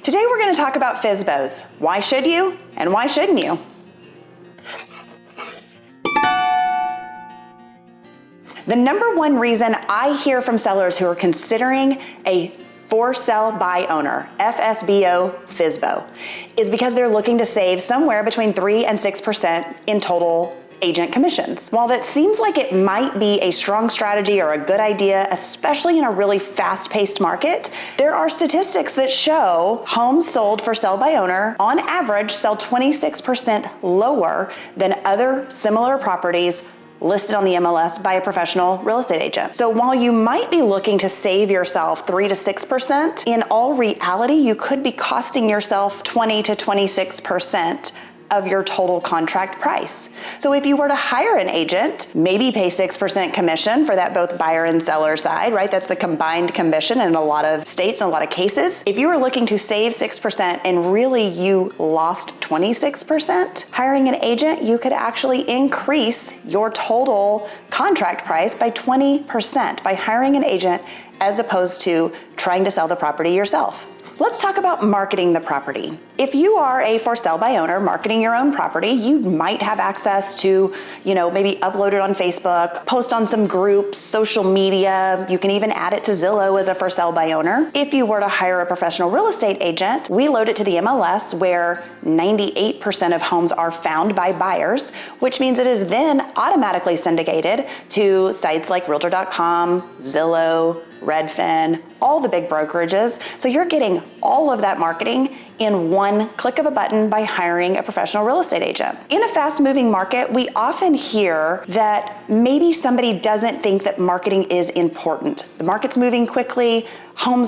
Today we're going to talk about FSBOs. Why should you and why shouldn't you? The number one reason I hear from sellers who are considering a for sale by owner, FSBO, FSBO, is because they're looking to save somewhere between 3 and 6% in total agent commissions. While that seems like it might be a strong strategy or a good idea, especially in a really fast-paced market, there are statistics that show homes sold for sale by owner on average sell 26% lower than other similar properties listed on the MLS by a professional real estate agent. So while you might be looking to save yourself 3 to 6%, in all reality, you could be costing yourself 20 to 26% of your total contract price. So if you were to hire an agent, maybe pay 6% commission for that both buyer and seller side, right? That's the combined commission in a lot of states, in a lot of cases. If you were looking to save 6% and really you lost 26%, hiring an agent, you could actually increase your total contract price by 20% by hiring an agent as opposed to trying to sell the property yourself. Let's talk about marketing the property. If you are a for sale by owner marketing your own property, you might have access to, maybe upload it on Facebook, post on some groups, social media. You can even add it to Zillow as a for sale by owner. If you were to hire a professional real estate agent, we load it to the MLS where 98% of homes are found by buyers, which means it is then automatically syndicated to sites like Realtor.com, Zillow, Redfin, all the big brokerages. So you're getting all of that marketing in one click of a button by hiring a professional real estate agent. In a fast-moving market, we often hear that maybe somebody doesn't think that marketing is important. The market's moving quickly, home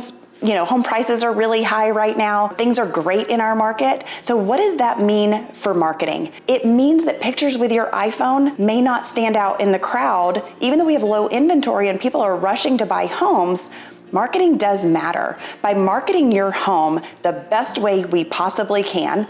prices are really high right now. Things are great in our market. So what does that mean for marketing? It means that pictures with your iPhone may not stand out in the crowd. Even though we have low inventory and people are rushing to buy homes, marketing does matter. By marketing your home the best way we possibly can,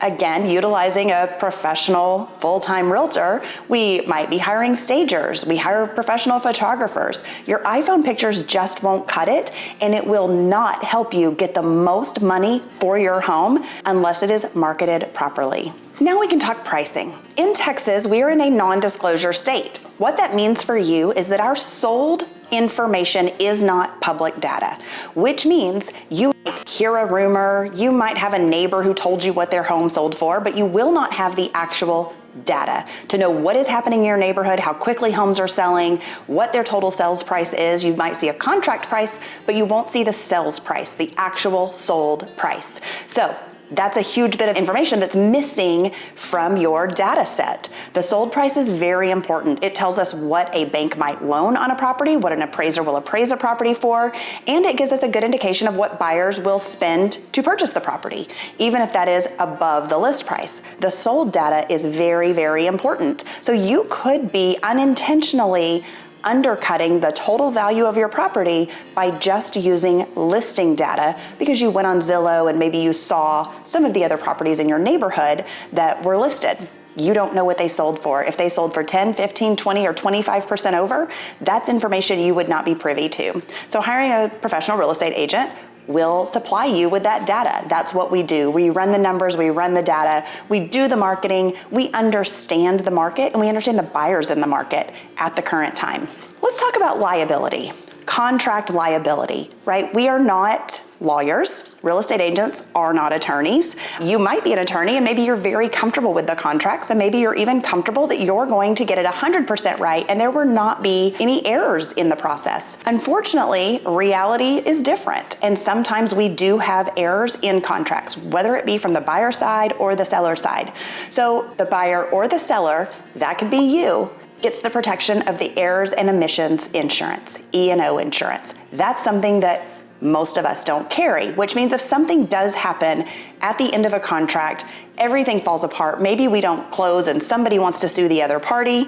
again, utilizing a professional full-time realtor, we might be hiring stagers, we hire professional photographers. Your iPhone pictures just won't cut it, and it will not help you get the most money for your home unless it is marketed properly. Now we can talk pricing. In Texas, we are in a non-disclosure state. What that means for you is that our sold information is not public data, which means you might hear a rumor, you might have a neighbor who told you what their home sold for, but you will not have the actual data to know what is happening in your neighborhood, how quickly homes are selling, what their total sales price is. You might see a contract price, but you won't see the sales price, the actual sold price. So that's a huge bit of information that's missing from your data set. The sold price is very important. It tells us what a bank might loan on a property, what an appraiser will appraise a property for, and it gives us a good indication of what buyers will spend to purchase the property, even if that is above the list price. The sold data is very, very important. So you could be unintentionally undercutting the total value of your property by just using listing data because you went on Zillow and maybe you saw some of the other properties in your neighborhood that were listed. You don't know what they sold for. If they sold for 10, 15, 20, or 25% over, that's information you would not be privy to. So hiring a professional real estate agent will supply you with that data. That's what we do. We run the numbers, we run the data, we do the marketing, we understand the market, and we understand the buyers in the market at the current time. Let's talk about liability. Contract liability, right? We are not lawyers. Real estate agents are not attorneys. You might be an attorney and maybe you're very comfortable with the contracts and maybe you're even comfortable that you're going to get it 100% right and there will not be any errors in the process. Unfortunately, reality is different and sometimes we do have errors in contracts, whether it be from the buyer side or the seller side. So the buyer or the seller, that could be you, gets the protection of the errors and omissions insurance, E&O insurance. That's something that most of us don't carry, which means if something does happen at the end of a contract, everything falls apart, maybe we don't close and somebody wants to sue the other party,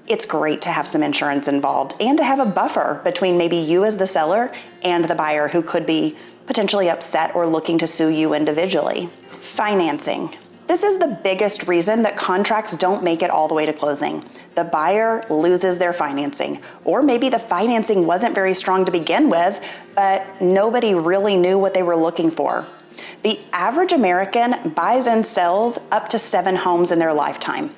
it's great to have some insurance involved and to have a buffer between maybe you as the seller and the buyer who could be potentially upset or looking to sue you individually. Financing. This is the biggest reason that contracts don't make it all the way to closing. The buyer loses their financing, or maybe the financing wasn't very strong to begin with, but nobody really knew what they were looking for. The average American buys and sells up to 7 homes in their lifetime.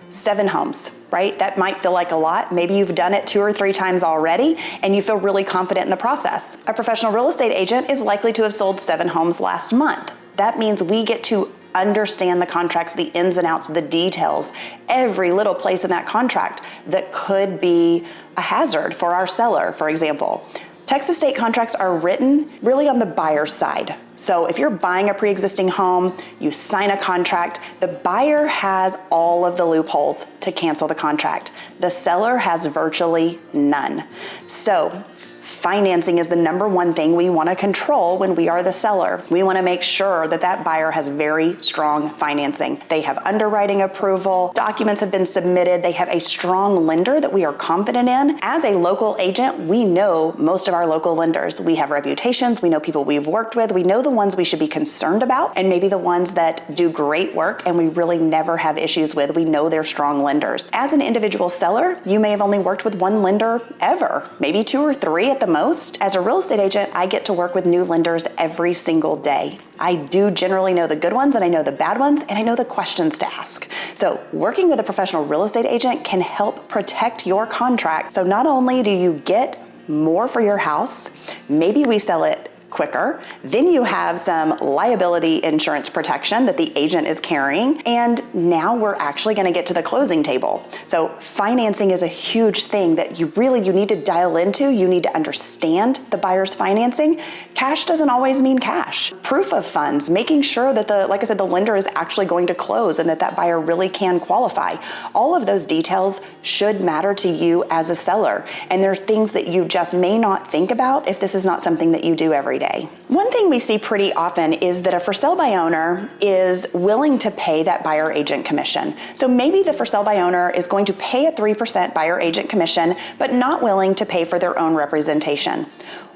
7 homes, right? That might feel like a lot. Maybe you've done it 2 or 3 times already and you feel really confident in the process. A professional real estate agent is likely to have sold 7 homes last month. That means we get to understand the contracts, the ins and outs, the details, every little place in that contract that could be a hazard for our seller, for example. Texas state contracts are written really on the buyer's side. So if you're buying a pre-existing home, you sign a contract, the buyer has all of the loopholes to cancel the contract. The seller has virtually none. So financing is the number one thing we want to control when we are the seller. We want to make sure that that buyer has very strong financing. They have underwriting approval, documents have been submitted, they have a strong lender that we are confident in. As a local agent, we know most of our local lenders. We have reputations, we know people we've worked with, we know the ones we should be concerned about, and maybe the ones that do great work and we really never have issues with. We know they're strong lenders. As an individual seller, you may have only worked with one lender ever, maybe 2 or 3 at the most. As a real estate agent, I get to work with new lenders every single day. I do generally know the good ones and I know the bad ones and I know the questions to ask. So working with a professional real estate agent can help protect your contract. So not only do you get more for your house, maybe we sell it quicker, then you have some liability insurance protection that the agent is carrying, and now we're actually going to get to the closing table. So financing is a huge thing that you need to dial into. You need to understand the buyer's financing. Cash doesn't always mean cash. Proof of funds, making sure that the lender is actually going to close and that buyer really can qualify. All of those details should matter to you as a seller, and there are things that you just may not think about if this is not something that you do every day. One thing we see pretty often is that a for sale by owner is willing to pay that buyer agent commission. So maybe the for sale by owner is going to pay a 3% buyer agent commission, but not willing to pay for their own representation.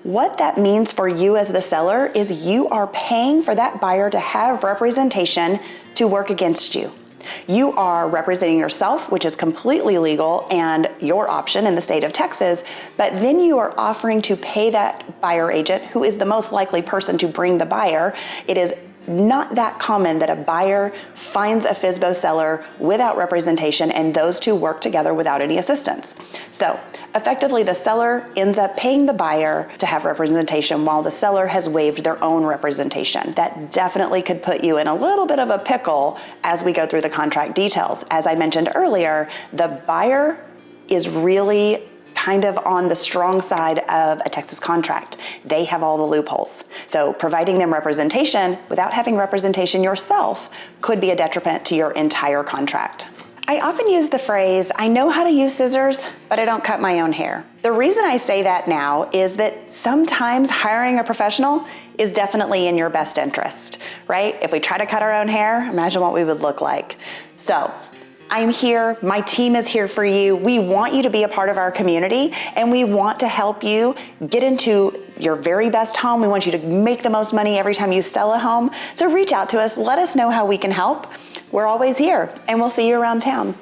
What that means for you as the seller is you are paying for that buyer to have representation to work against you. You are representing yourself, which is completely legal and your option in the state of Texas, but then you are offering to pay that buyer agent, who is the most likely person to bring the buyer. It is not that common that a buyer finds a FSBO seller without representation and those two work together without any assistance. So effectively, the seller ends up paying the buyer to have representation while the seller has waived their own representation. That definitely could put you in a little bit of a pickle as we go through the contract details. As I mentioned earlier, the buyer is really kind of on the strong side of a Texas contract. They have all the loopholes. So providing them representation without having representation yourself could be a detriment to your entire contract. I often use the phrase, I know how to use scissors, but I don't cut my own hair. The reason I say that now is that sometimes hiring a professional is definitely in your best interest, right? If we try to cut our own hair, imagine what we would look like. So I'm here, my team is here for you. We want you to be a part of our community and we want to help you get into your very best home. We want you to make the most money every time you sell a home. So reach out to us, let us know how we can help. We're always here and we'll see you around town.